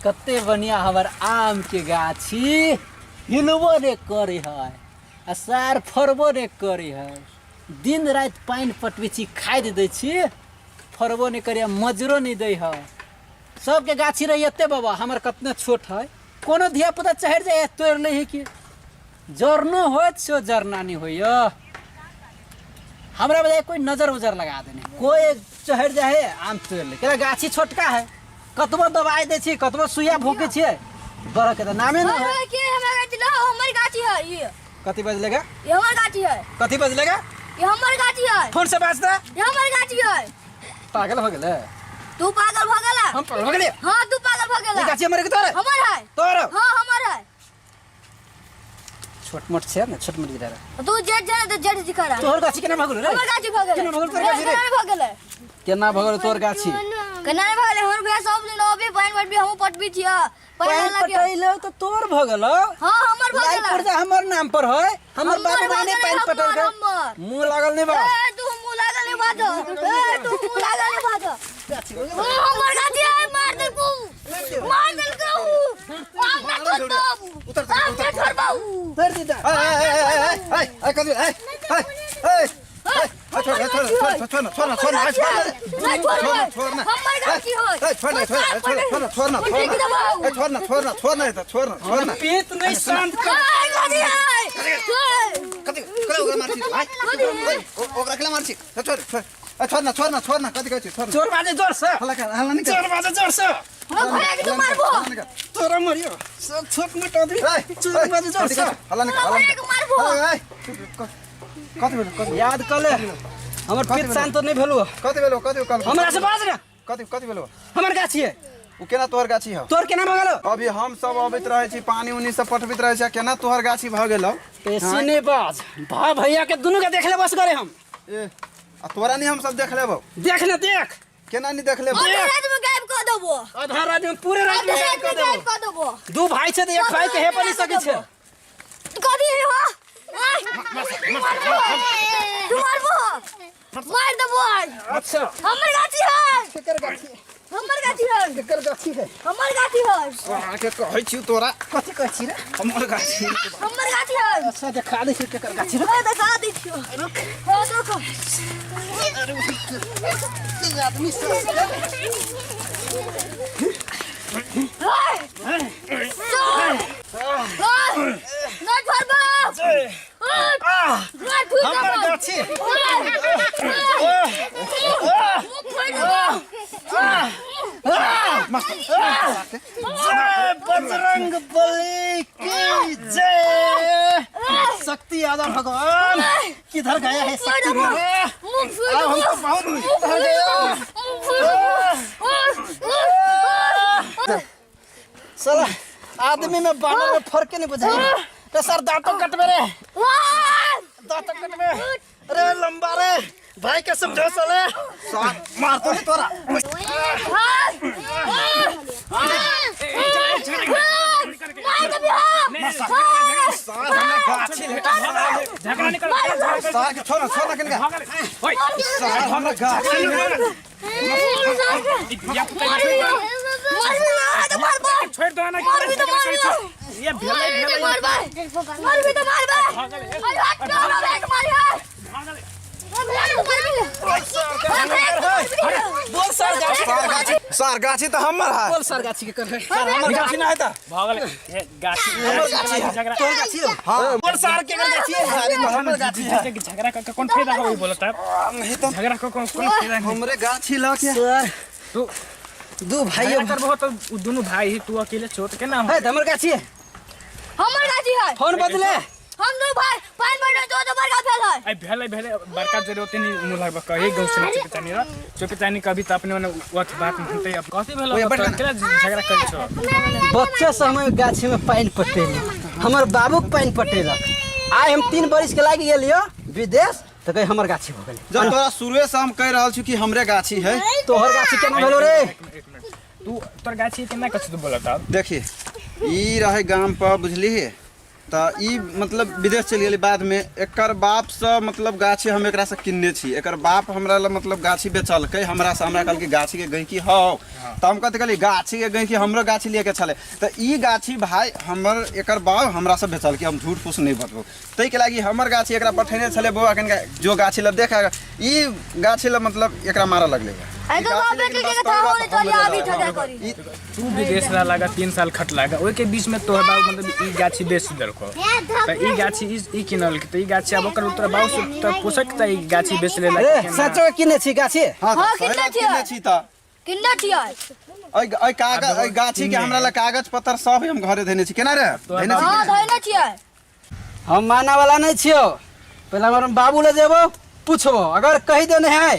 कते बढ़िया हमर आम के गाछी हिलबो ने करे है आ सार फरबो ने करे है। दिन रात पानी पटबै छी, खाद दै छी, फरबो ने करे, मजरो नहीं दे है। सबके गाछी रही एते बाबा, हमर कतना छोट है, कोनो धिया पुता चढ़ जाए तोड़ ले है कि जरनो हो सो जरना नहीं हो। हमरा बजाय कोई नजर उजर लगा देने, कोई चढ़ जाए आम तोड़ ले, केला गाछी छोटका है, कतबो दवाई दे छी, कतबो सुइया भूके छी, बड़ा के नामे ना है के हमर गाछी लो, हमर गाछी है ये। कथी बजलेगा? ये हमर गाछी है। कथी बजलेगा? ये हमर गाछी है। फोन से बात दे। ये हमर गाछी है। पागल हो गेले? तू पागल हो गेला? हम पागल हो गेले? हां तू पागल हो गेला। ये गाछी हमर के तोरे? हमर है। तोर? हां हमर है। छोट मोट छे ना, छोट मोट गिरा। तू जेठ जाने तो जेठ दिखा रहा। तोहर गाछी केना भगल रे? हमर गाछी भगल। केना भगल तोर गाछी रे? केना भगल? केना भगल तोर गाछी? केना भगल? हमर भैया सब दिन अबे पानी पटबी, हम पटबी छिया। पानी पटैले तो तोर भगल। हां हमर भगल। लाइट पड़ जा हमर नाम पर है, हमर बाबू माने पानी पटल के मुंह लागल नहीं बा। ए तू मुंह लागल नहीं बात। ए तू मुंह लागल नहीं बात। हमर गाछी है, मार दे तू, मार दे तू, हम ना छोड़ दो, उतर जा, छोड़ बाबू, उतर दीदा। ए कदी ए छोड़ना पेट नहीं शांत कर। छोड़ना कथी कहै छी? जोर बाजे जोर से, हल्ला नहीं जोर बाजे जोर से, हम भैया के तो मारबो, तोरा मरियो सब छोट मोट आदमी जोर बाजे जोर से, हल्ला के मारबो। कथी याद कर ले, हमर पेट शांत नहीं भेलु। कथी भेलो? कथी कल हमरा से बाज रे। कथी भेलो? हमर गाछी है, उ केना तोहर गाछी है? तोर केना भगल? अभी हम सब अबैत रहे छी, पानी उनी सब पटबैत रहे छी, केना तोहर गाछी भ गेलो? पेशीने बाज भाई भैया के दुनु के देख ले बस करे हम। ए आ तोरा नहीं हम सब देख लेबो? देख ले देख, केना नहीं देख लेबो? आधा रात में गायब कर देबो, आधा रात में पूरे रात में गायब कर देबो। दू भाई छे त एक भाई के हे पर नहीं सके छे। कथी है हो? तू मारबो, मार देबो। अच्छा हमर गाछी है, केकर गाछी? हमर गाछी है, केकर गाछी है? हमर गाछी है। आ के कहै छी तोरा कथी कहै छी रे? हमर गाछी। हमर गाछी है। अच्छा देखा दे छी केकर गाछी रे। ए देखा दी छियो। रुक, हां रुक। आदमी ना छोड़बो। हमर गाछी जय बजरंग बली की जय। शक्ति आदर भगवान किधर गया है शक्ति मेरे? अब हमको बहुत डर गया। साला आदमी में बानर में फर्क नहीं बुझाई रे सर। दांतों कट मेरे, दांतों कट में। अरे लंबा रे भाई के समझो साले, मार तो नहीं तोरा। छोड़ना किनका हमरा गाछी छोड़ दो ना, ये भेलै बोल सर गाछी, सर गाछी तो हमर है। बोल सर गाछी के कर है सर, हमर गाछी ना है त भागल ये गाछी हमर गाछी है, झगड़ा तोर गाछी हो। हां बोल सर के गाछी है, सारी हमर गाछी है। झगड़ा का कौन फायदा हो बोलता है? नहीं तो झगड़ा का कौन फायदा है? हमरे गाछी ला के सर तू दो भाई करबो तो दोनों भाई ही, तू अकेले छोट के नाम है हमर गाछी है। हमर गाछी है। फोन बदले हम दो भाई पानी में तो बड़का फैल है। आई भेले बड़का जरूरत नहीं मुला कहे गौ से चुपचानी रा चुपचानी कभी तो अपने वक्त बात मनते अब कथि भेलो केला झगड़ा कर छो? बच्चे से हम गाछी में पानी पटेली, हमर बाबू के पानी पटेलक। आइ हम 3 बरिस के लागी गेलियो विदेश तो कहीं हमर गाछी हो गेल। जब तोरा शुरुए से हम कह रहल छी कि हमरे गाछी है। तोहर गाछी केना भेलो रे? तू तोर गाछी केना कछ तू बोलता? देखिए ई रहे गांव पर बुझली है, तो ई मतलब विदेश चल गेली बाद में। एकर बाप से मतलब गाछी हम एकरा से किनने छी। एकर बाप हमरा ला मतलब गाछी बेचलकै हमरा से। हमरा कहलकै गाछी के गहिकी हौ तो हम कहते कहली गाछी के गहिकी हमरो गाछी लेके चले। तो ई गाछी भाई हमर एकर बाप हमरा से बेचलकै। हम झूठ फूस नहीं बतबो तै के लागी हमर गाछी एकरा पठेने छले बौआ कनका जो गाछी ला देखा ई गाछी ला मतलब एकरा मारा लगले। आई तो बाप बेटे के था होने चली अभी ठगा करी। तू विदेश लागा 3 साल खट लागा ओइ के बीच में तोहर बाबू मतलब ई गाछी बेच देलको। त ई गाछी ई किनल त ई गाछी अब ओकर तोरा बाबू से त पोषक त ई गाछी बेच लेला। सचो किने छी गाछी? हां हाँ, किन्ने छी त किन्ना छियै ओइ कागज ओइ गाछी के हमरा ला कागज पत्र सब हम घरे देने छी। केना रे देने छी? हां धइले छियै। हम माना वाला नहीं छियो। पहले हमर बाबू ले जेबो पूछबो अगर कही देने है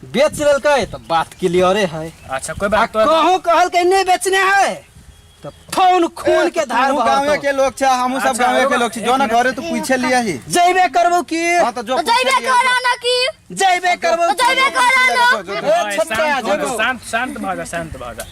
बेच लेलकै तो बात क्लियर है। अच्छा कोई बात तो कहूं कहल के नहीं बेचने है तो फोन खून के धार हमहू गांवे के लोग छ। हमहू सब गांवे के लोग छी। जो ना घरे तू पूछे लिया ही जइबे करबो की? हां तो जो जइबे करा ना की जइबे करबो जइबे करा ना। छोटका जेबो शांत शांत भागा शांत भागा।